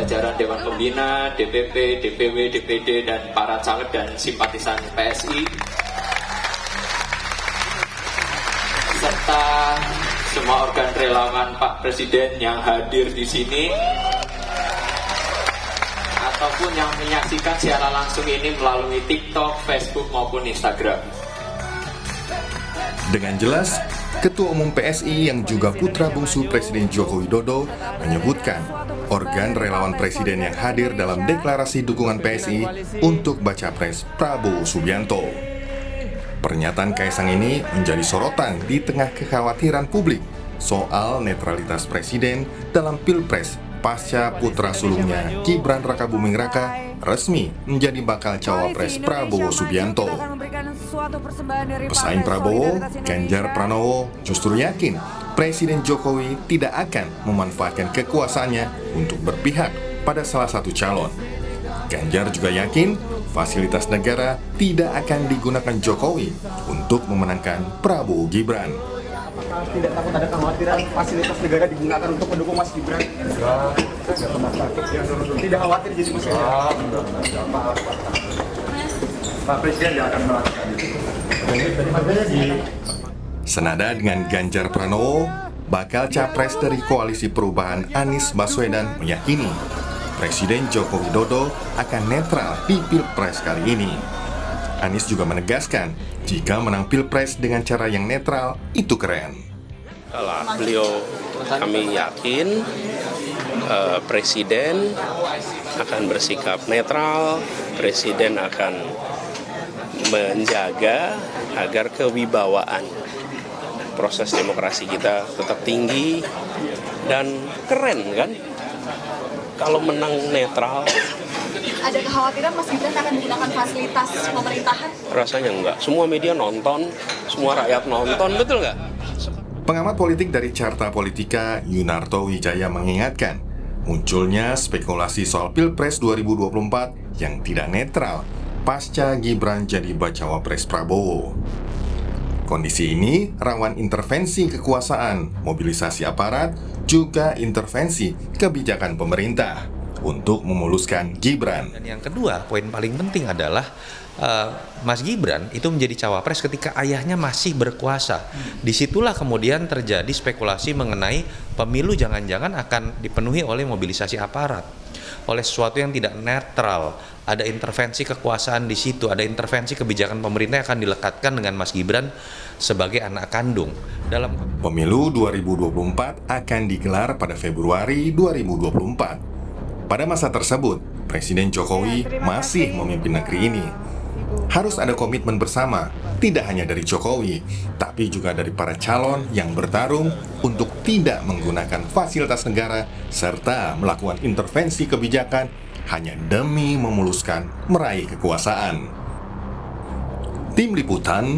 jajaran Dewan Pembina, DPP, DPW, DPD, dan para caleg dan simpatisan PSI, serta semua organ relawan Pak Presiden yang hadir di sini, ataupun yang menyaksikan secara langsung ini melalui TikTok, Facebook, maupun Instagram. Dengan jelas, Ketua Umum PSI yang juga putra bungsu Presiden Joko Widodo menyebutkan organ relawan Presiden yang hadir dalam deklarasi dukungan PSI untuk baca pres Prabowo Subianto. Pernyataan Kaisang ini menjadi sorotan di tengah kekhawatiran publik soal netralitas Presiden dalam Pilpres pasca putra sulungnya Gibran Rakabuming Raka resmi menjadi bakal cawapres Prabowo Subianto. Pesaing Prabowo, Ganjar Pranowo, justru yakin Presiden Jokowi tidak akan memanfaatkan kekuasaannya untuk berpihak pada salah satu calon. Ganjar juga yakin fasilitas negara tidak akan digunakan Jokowi untuk memenangkan Prabowo Gibran. Apakah tidak takut ada kekhawatiran fasilitas negara digunakan untuk mendukung Mas Gibran? Tidak khawatir jadi Mas Gibran? Pak Presiden tidak akan melakukan itu. Senada dengan Ganjar Pranowo, bakal capres dari Koalisi Perubahan Anies Baswedan meyakini Presiden Joko Widodo akan netral di Pilpres kali ini. Anies juga menegaskan, jika menang Pilpres dengan cara yang netral, itu keren. Kalau kami yakin Presiden akan bersikap netral, Presiden akan menjaga agar kewibawaan proses demokrasi kita tetap tinggi dan keren kan? Kalau menang netral. Ada kekhawatiran Mas Gibran akan menggunakan fasilitas pemerintahan? Rasanya enggak. Semua media nonton, semua rakyat nonton, betul nggak? Pengamat politik dari Carta Politika, Yunarto Wijaya mengingatkan, munculnya spekulasi soal Pilpres 2024 yang tidak netral pasca Gibran jadi bacawa pres Prabowo. Kondisi ini rawan intervensi kekuasaan, mobilisasi aparat, juga intervensi kebijakan pemerintah untuk memuluskan Gibran. Dan yang kedua, poin paling penting adalah Mas Gibran itu menjadi cawapres ketika ayahnya masih berkuasa. Disitulah kemudian terjadi spekulasi mengenai pemilu jangan-jangan akan dipenuhi oleh mobilisasi aparat, oleh sesuatu yang tidak netral. Ada intervensi kekuasaan di situ, ada intervensi kebijakan pemerintah yang akan dilekatkan dengan Mas Gibran sebagai anak kandung. Dalam Pemilu 2024 akan digelar pada Februari 2024. Pada masa tersebut, Presiden Jokowi masih memimpin negeri ini. Harus ada komitmen bersama, tidak hanya dari Jokowi, tapi juga dari para calon yang bertarung untuk tidak menggunakan fasilitas negara serta melakukan intervensi kebijakan hanya demi memuluskan meraih kekuasaan. Tim Liputan